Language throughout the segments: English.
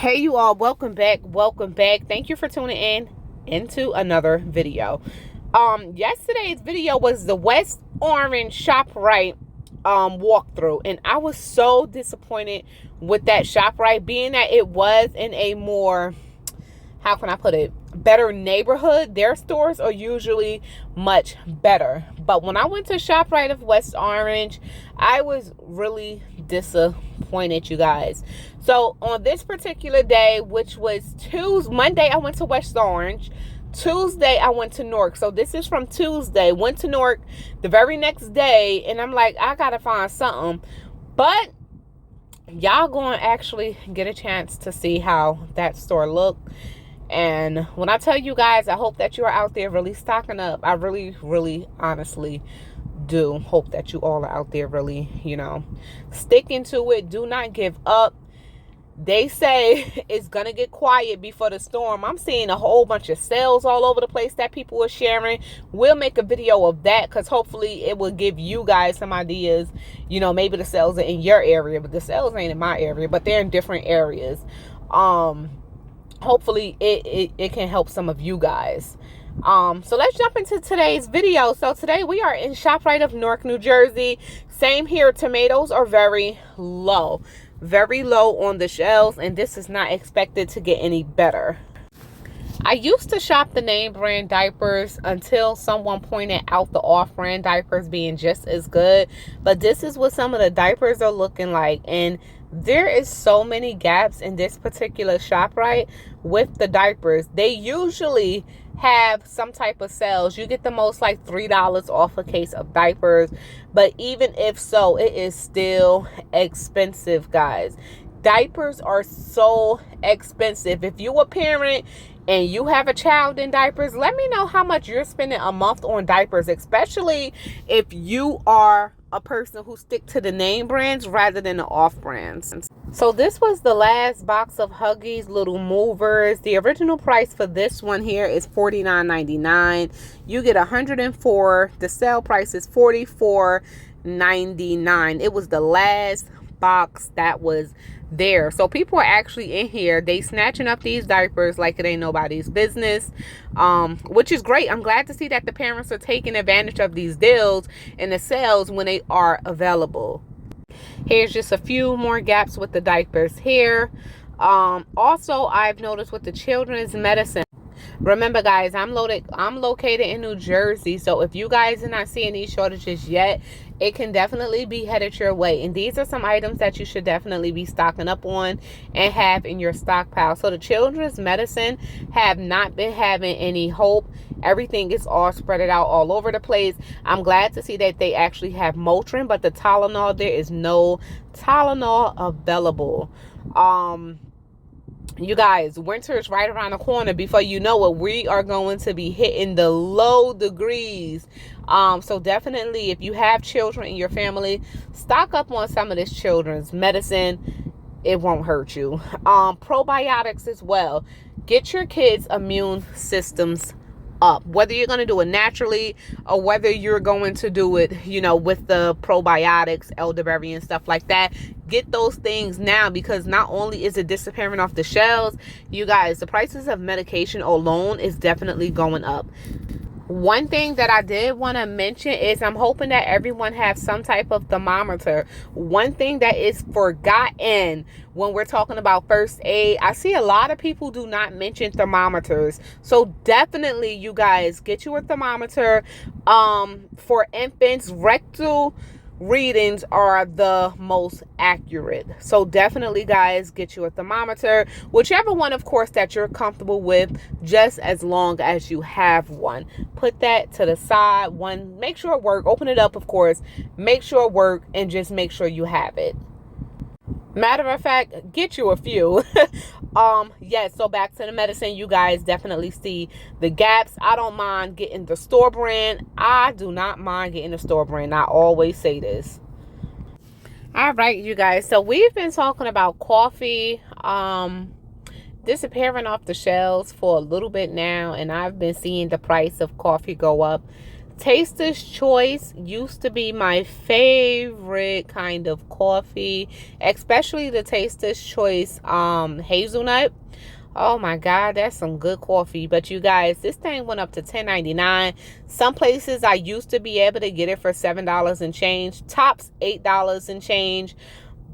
Hey you all, welcome back. Thank you for tuning in into another video. Yesterday's video was the West Orange ShopRite walkthrough, and I was so disappointed with that ShopRite, being that it was in a more, how can I put it, better neighborhood. Their stores are usually much better, but when I went to ShopRite of West Orange, I was really disappointed, you guys. So on this particular day, which was Monday, I went to West Orange. Tuesday, I went to Newark. So this is from Tuesday. Went to Newark the very next day, and I'm like, I gotta find something. But y'all gonna actually get a chance to see how that store looked. And when I tell you guys, I hope that you are out there really stocking up. I really honestly do hope that you all are out there really, sticking to it. Do not give up. They say it's gonna get quiet before the storm. I'm seeing a whole bunch of sales all over the place that people are sharing. We'll make a video of that because hopefully it will give you guys some ideas. Maybe the sales are in your area, but the sales ain't in my area, but they're in different areas. Hopefully it can help some of you guys. So let's jump into today's video. So today we are in ShopRite of Newark, New Jersey. Same here. Tomatoes are very low on the shelves, and this is not expected to get any better. I used to shop the name brand diapers until someone pointed out the off-brand diapers being just as good, but this is what some of the diapers are looking like, and there is so many gaps in this particular ShopRite with the diapers. They usually have some type of sales. You get the most like $3 off a case of diapers, but even if so, it is still expensive, guys. Diapers are so expensive. If you a parent and you have a child in diapers, let me know how much you're spending a month on diapers, especially if you are a person who stick to the name brands rather than the off brands. So this was the last box of Huggies Little Movers. The original price for this one here is $49.99. You get 104. The sale price is $44.99. It was the last box that was there. So people are actually in here. They snatching up these diapers like it ain't nobody's business, which is great. I'm glad to see that the parents are taking advantage of these deals and the sales when they are available. Here's just a few more gaps with the diapers here. Also, I've noticed with the children's medicine. Remember, guys, I'm located in New Jersey, so if you guys are not seeing these shortages yet, it can definitely be headed your way. And these are some items that you should definitely be stocking up on and have in your stockpile. So the children's medicine have not been having any hope. Everything is all spread out all over the place. I'm glad to see that they actually have Motrin, but the Tylenol, there is no Tylenol available. You guys, winter is right around the corner. Before you know it, we are going to be hitting the low degrees. So definitely, if you have children in your family, stock up on some of this children's medicine. It won't hurt you. Probiotics as well. Get your kids' immune systems up, whether you're going to do it naturally or whether you're going to do it, with the probiotics, elderberry and stuff like that. Get those things now, because not only is it disappearing off the shelves, you guys, the prices of medication alone is definitely going up. One thing that I did want to mention is I'm hoping that everyone has some type of thermometer. One thing that is forgotten when we're talking about first aid, I see a lot of people do not mention thermometers. So definitely, you guys, get you a thermometer. For infants, rectal readings are the most accurate. So definitely, guys, get you a thermometer, whichever one, of course, that you're comfortable with, just as long as you have one. Put that to the side. Make sure it works. Open it up, of course. Make sure it works, and just make sure you have it. Matter of fact, get you a few. Yes, so back to the medicine, you guys definitely see the gaps. I don't mind getting the store brand. I do not mind getting the store brand. I always say this. All right, you guys. So we've been talking about coffee disappearing off the shelves for a little bit now, and I've been seeing the price of coffee go up Taster's Choice used to be my favorite kind of coffee, especially the Taster's Choice hazelnut. Oh my God, that's some good coffee. But you guys, this thing went up to $10.99. Some places I used to be able to get it for $7 and change. Tops $8 and change.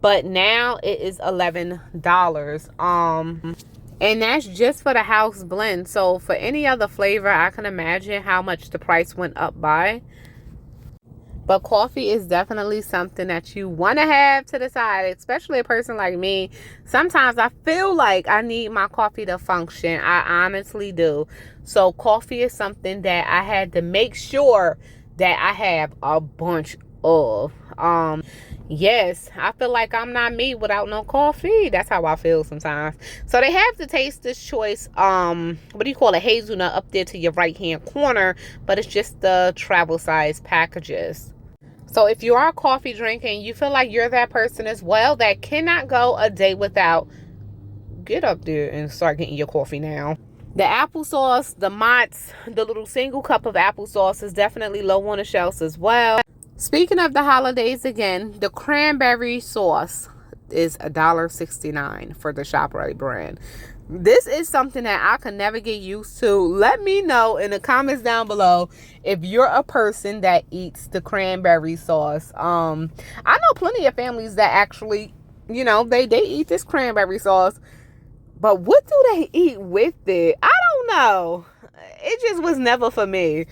But now it is $11. And that's just for the house blend. So for any other flavor, I can imagine how much the price went up by. But coffee is definitely something that you want to have to the side, especially a person like me. Sometimes I feel like I need my coffee to function. I honestly do. So coffee is something that I had to make sure that I have a bunch of. Yes, I feel like I'm not me without no coffee. That's how I feel sometimes. So they have the Taster's Choice, what do you call it, hazelnut up there to your right hand corner, but it's just the travel size packages. So if you are a coffee drinker and you feel like you're that person as well that cannot go a day without, get up there and start getting your coffee now. The applesauce, the Mott's, the little single cup of applesauce is definitely low on the shelves as well. Speaking of the holidays again, the cranberry sauce is $1.69 for the ShopRite brand. This is something that I can never get used to. Let me know in the comments down below if you're a person that eats the cranberry sauce. I know plenty of families that actually, you know, they eat this cranberry sauce. But what do they eat with it? I don't know. It just was never for me.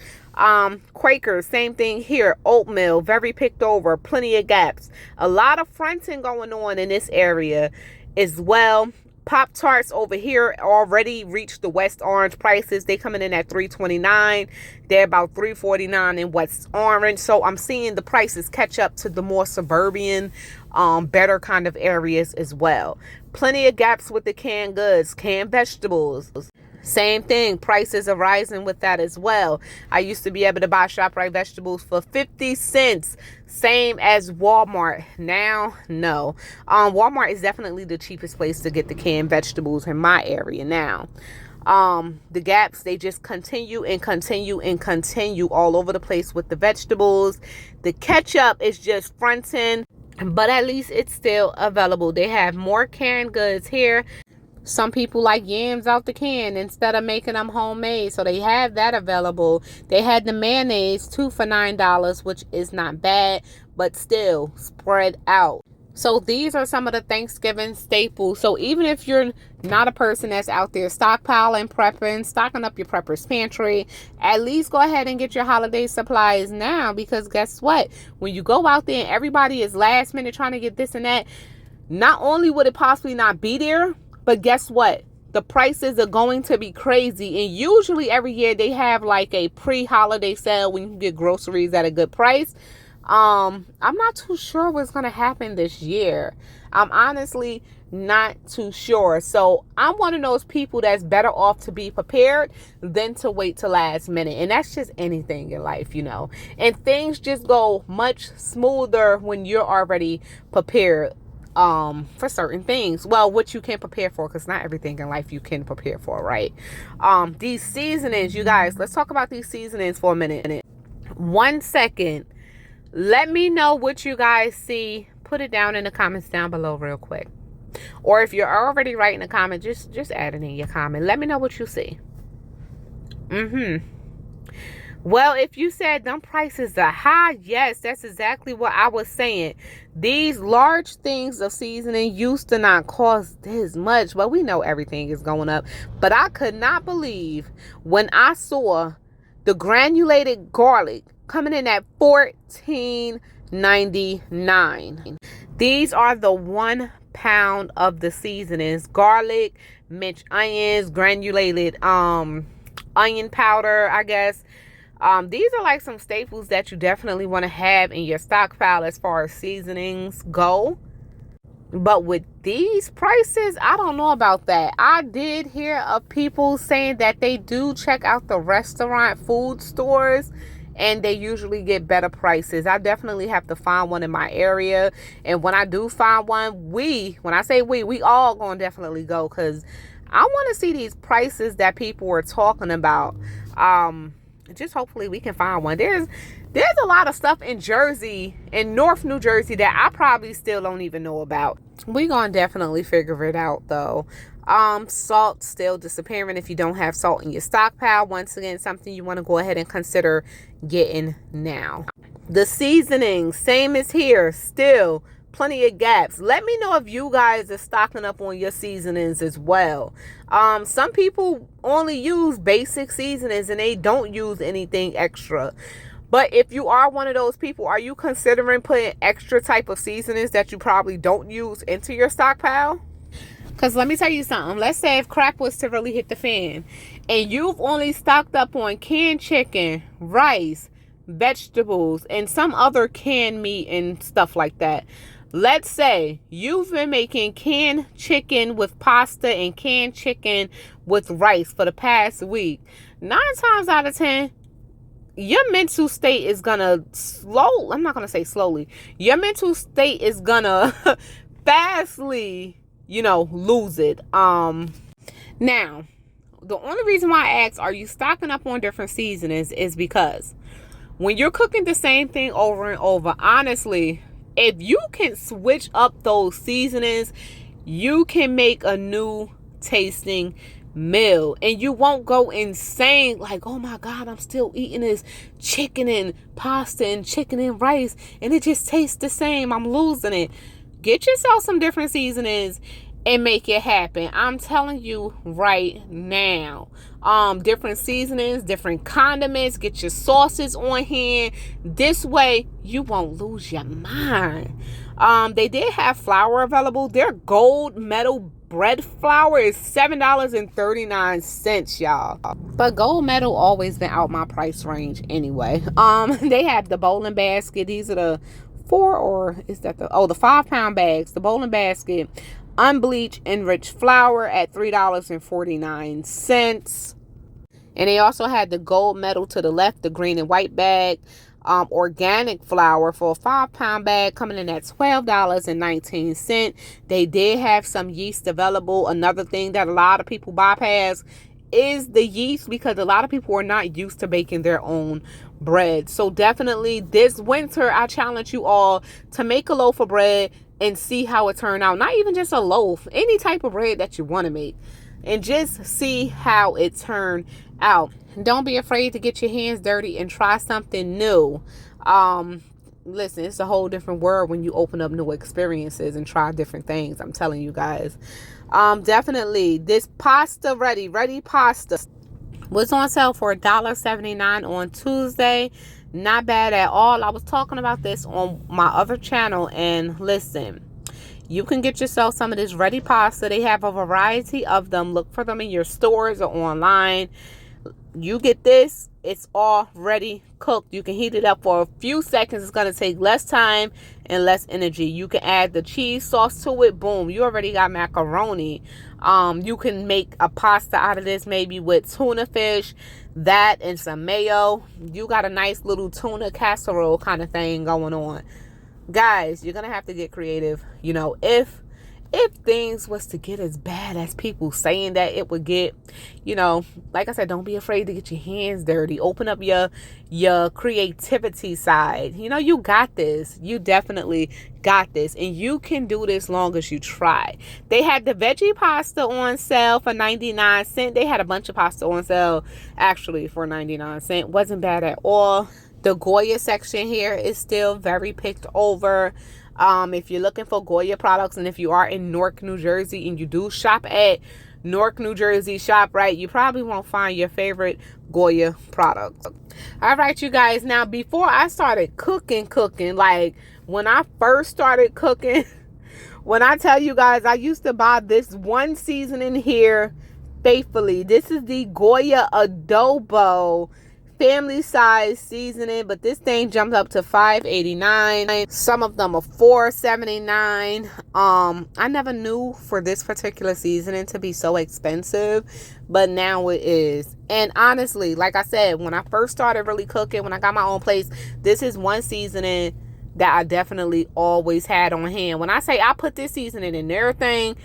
Quakers, same thing here. Oatmeal, very picked over, plenty of gaps. A lot of fronting going on in this area as well. Pop-Tarts over here already reached the West Orange prices. They coming in at $3.29. They're about $3.49 in West Orange. So I'm seeing the prices catch up to the more suburban, better kind of areas as well. Plenty of gaps with the canned goods, canned vegetables. Same thing, prices are rising with that as well. I used to be able to buy ShopRite vegetables for 50 cents, same as Walmart. Now, no. Walmart is definitely the cheapest place to get the canned vegetables in my area now. The gaps, they just continue and continue and continue all over the place with the vegetables. The ketchup is just fronting, but at least it's still available. They have more canned goods here. Some people like yams out the can instead of making them homemade. So they have that available. They had the mayonnaise too for $9, which is not bad, but still spread out. So these are some of the Thanksgiving staples. So even if you're not a person that's out there stockpiling, prepping, stocking up your prepper's pantry, at least go ahead and get your holiday supplies now. Because guess what? When you go out there and everybody is last minute trying to get this and that, not only would it possibly not be there, but guess what? The prices are going to be crazy. And usually every year they have like a pre-holiday sale when you can get groceries at a good price. I'm not too sure what's going to happen this year. I'm honestly not too sure. So I'm one of those people that's better off to be prepared than to wait till last minute. And that's just anything in life, you know. And things just go much smoother when you're already prepared for certain things. Well, what you can prepare for, because not everything in life you can prepare for, right? These seasonings, you guys, let's talk about these seasonings for a minute. 1 second. Let me know what you guys see. Put it down in the comments down below real quick. Or if you're already writing a comment, just add it in your comment. Let me know what you see. Well, if you said them prices are high, yes, that's exactly what I was saying. These large things of seasoning used to not cost this much, but we know everything is going up. But I could not believe when I saw the granulated garlic coming in at $14.99. These are the 1 pound of the seasonings: garlic, minced onions, granulated onion powder, I guess. These are like some staples that you definitely want to have in your stockpile as far as seasonings go. But with these prices, I don't know about that. I did hear of people saying that they do check out the restaurant food stores and they usually get better prices. I definitely have to find one in my area. And when I do find one, when I say we all gonna definitely go, because I want to see these prices that people are talking about. just hopefully we can find one. There's a lot of stuff in Jersey, in North New Jersey, that I probably still don't even know about. We're gonna definitely figure it out though. Salt still disappearing. If you don't have salt in your stockpile, once again, something you want to go ahead and consider getting now. The seasoning, same as here, still plenty of gaps. Let me know if you guys are stocking up on your seasonings as well. Some people only use basic seasonings and they don't use anything extra. But if you are one of those people, are you considering putting extra type of seasonings that you probably don't use into your stockpile? Because let me tell you something. Let's say if crap was to really hit the fan and you've only stocked up on canned chicken, rice, vegetables, and some other canned meat and stuff like that. Let's say you've been making canned chicken with pasta and canned chicken with rice for the past week. 9 times out of 10, your mental state is gonna I'm not gonna say slowly. Your mental state is gonna fastly, lose it. Now, the only reason why I ask, are you stocking up on different seasonings, is because when you're cooking the same thing over and over, honestly, if you can switch up those seasonings, you can make a new tasting meal and you won't go insane like, oh my God, I'm still eating this chicken and pasta and chicken and rice and it just tastes the same. I'm losing it. Get yourself some different seasonings and make it happen. I'm telling you right now. Different seasonings, different condiments. Get your sauces on hand. This way you won't lose your mind. They did have flour available. Their gold medal bread flour is $7.39, y'all. But gold medal always been out my price range anyway. They have the bowling basket. These are the 5-pound bags. The bowling basket, unbleached enriched flour at $3.49. And they also had the gold medal to the left, the green and white bag, organic flour for a 5-pound bag coming in at $12.19. They did have some yeast available. Another thing that a lot of people bypass is the yeast, because a lot of people are not used to baking their own bread. So definitely this winter, I challenge you all to make a loaf of bread and see how it turned out. Not even just a loaf, any type of bread that you want to make, and just see how it turned out. Don't be afraid to get your hands dirty and try something new. Listen, it's a whole different world when you open up new experiences and try different things. I'm telling you guys. Definitely this pasta ready pasta was on sale for $1.79 on Tuesday. Not bad at all. I was talking about this on my other channel, and listen, you can get yourself some of this ready pasta. They have a variety of them. Look for them in your stores or online. You get this, it's already cooked. You can heat it up for a few seconds. It's going to take less time and less energy. You can add the cheese sauce to it. Boom, you already got macaroni. You can make a pasta out of this, maybe with tuna fish, that and some mayo. You got a nice little tuna casserole kind of thing going on. Guys, you're going to have to get creative. If things was to get as bad as people saying that it would get, like I said, don't be afraid to get your hands dirty. Open up your creativity side. You got this. You definitely got this. And you can do this long as you try. They had the veggie pasta on sale for 99 cents. They had a bunch of pasta on sale actually for 99 cents. Wasn't bad at all. The Goya section here is still very picked over. If you're looking for Goya products, and if you are in Newark, New Jersey, and you do shop at Newark, New Jersey ShopRite, you probably won't find your favorite Goya products. All right, you guys. Now, before I started cooking, like when I first started cooking, when I tell you guys, I used to buy this one seasoning here faithfully. This is the Goya Adobo family size seasoning, but this thing jumped up to $5.89. Some of them are $4.79. I never knew for this particular seasoning to be so expensive, but now it is. And honestly, like I said, when I first started really cooking, when I got my own place, this is one seasoning that I definitely always had on hand. When I say I put this seasoning in everything,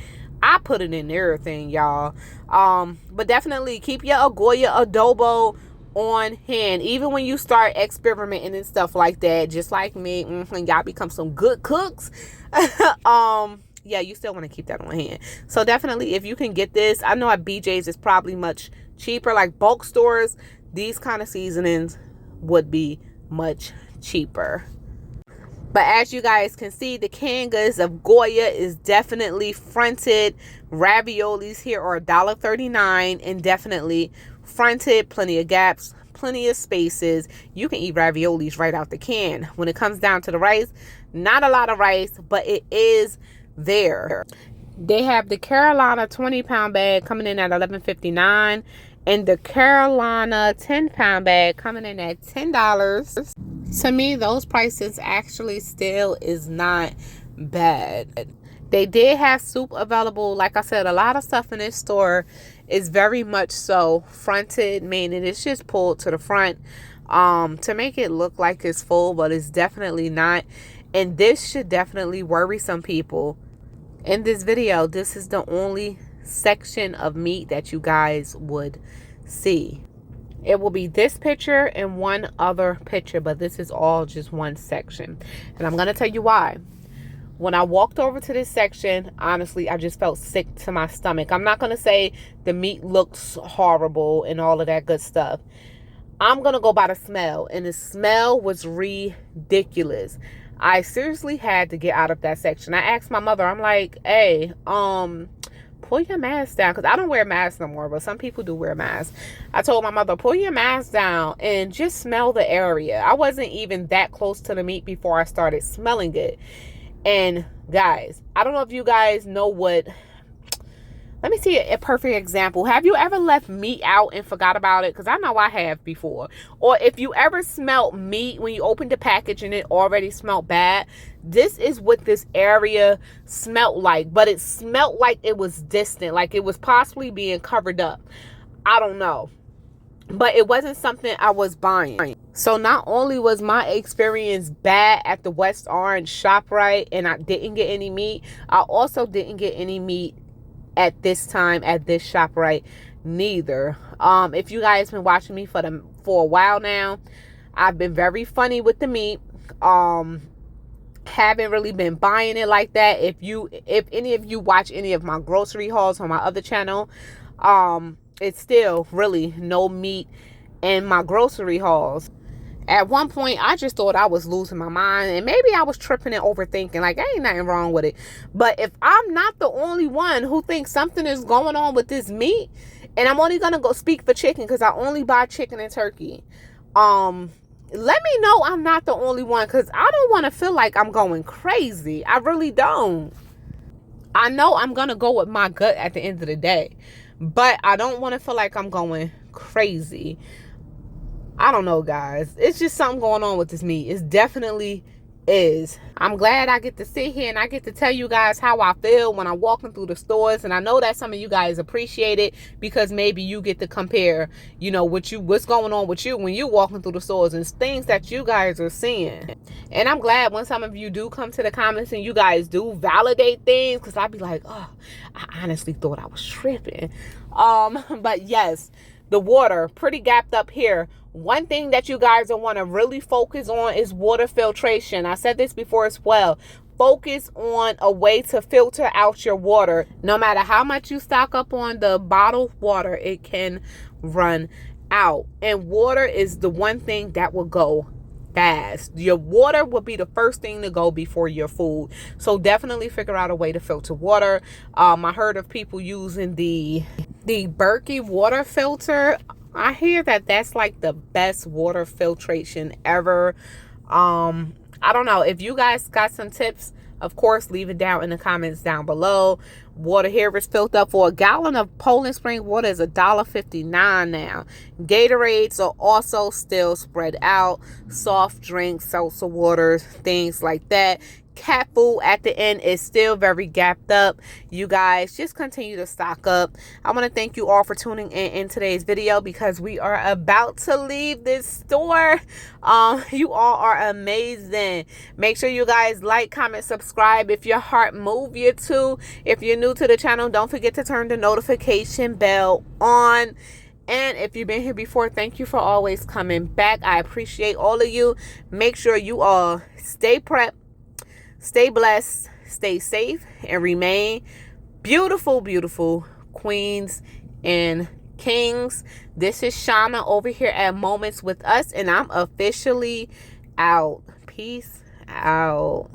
I put it in everything, y'all. But definitely keep your Goya Adobo on hand. Even when you start experimenting and stuff like that, just like me, when y'all become some good cooks, yeah, you still want to keep that on hand. So definitely, if you can get this, I know at BJ's it's probably much cheaper. Like bulk stores, these kind of seasonings would be much cheaper. But as you guys can see, the canned goods of Goya is definitely fronted. Raviolis here are $1.39 and definitely fronted. Plenty of gaps, plenty of spaces. You can eat raviolis right out the can. When it comes down to the rice, not a lot of rice, but it is there. They have the Carolina 20-pound bag coming in at $11.59 and the Carolina 10-pound bag coming in at $10. To me, those prices actually still is not bad. They did have soup available. Like I said, a lot of stuff in this store is very much so fronted, meaning it's just pulled to the front to make it look like it's full, but it's definitely not. And this should definitely worry some people. In this video, this is the only section of meat that you guys would see. It will be this picture and one other picture, but this is all just one section. And I'm going to tell you why. When I walked over to this section, honestly, I just felt sick to my stomach. I'm not going to say the meat looks horrible and all of that good stuff. I'm going to go by the smell, and the smell was ridiculous. I seriously had to get out of that section. I asked my mother, I'm like, hey, pull your mask down, because I don't wear masks no more, but some people do wear masks. I told my mother, pull your mask down and just smell the area. I wasn't even that close to the meat before I started smelling it. And guys, I don't know if you guys know what, let me see a perfect example. Have you ever left meat out and forgot about it? Because I know I have before. Or if you ever smelled meat when you opened the package and it already smelled bad, this is what this area smelled like. But it smelled like it was distant, like it was possibly being covered up. I don't know. But it wasn't something I was buying. So not only was my experience bad at the West Orange ShopRite and I didn't get any meat, I also didn't get any meat at this time at this ShopRite neither. If you guys been watching me for a while now, I've been very funny with the meat. Haven't really been buying it like that. If any of you watch any of my grocery hauls on my other channel, it's still really no meat in my grocery hauls. At one point, I just thought I was losing my mind, and maybe I was tripping and overthinking, like, ain't nothing wrong with it. But if I'm not the only one who thinks something is going on with this meat, and I'm only going to go speak for chicken because I only buy chicken and turkey, let me know I'm not the only one, because I don't want to feel like I'm going crazy. I really don't. I know I'm going to go with my gut at the end of the day, but I don't want to feel like I'm going crazy. I don't know, guys. It's just something going on with this meat. It definitely is. I'm glad I get to sit here and I get to tell you guys how I feel when I'm walking through the stores. And I know that some of you guys appreciate it because maybe you get to compare, you know, what's going on with you when you're walking through the stores and things that you guys are seeing. And I'm glad when some of you do come to the comments and you guys do validate things, because I'd be like, oh, I honestly thought I was tripping. But yes, the water pretty gapped up here. One thing that you guys will want to really focus on is water filtration. I said this before as well. Focus on a way to filter out your water. No matter how much you stock up on the bottled water, it can run out. And water is the one thing that will go fast. Your water will be the first thing to go before your food. So definitely figure out a way to filter water. I heard of people using the Berkey water filter. I hear that that's like the best water filtration ever. I don't know. If you guys got some tips, of course, leave it down in the comments down below. Water here is filled up. For a gallon of Poland Spring water is $1.59 now. Gatorades are also still spread out. Soft drinks, seltzer waters, things like that. Cat food at the end is still very gapped up. You guys just continue to stock up. I want to thank you all for tuning in today's video, because we are about to leave this store. You all are amazing. Make sure you guys like, comment, subscribe if your heart move you to. If you're new to the channel, don't forget to turn the notification bell on. And if you've been here before, thank you for always coming back. I appreciate all of you. Make sure you all stay prepped, stay blessed, stay safe, and remain beautiful, beautiful queens and kings. This is Shauna over here at Moments with Us, and I'm officially out. Peace out.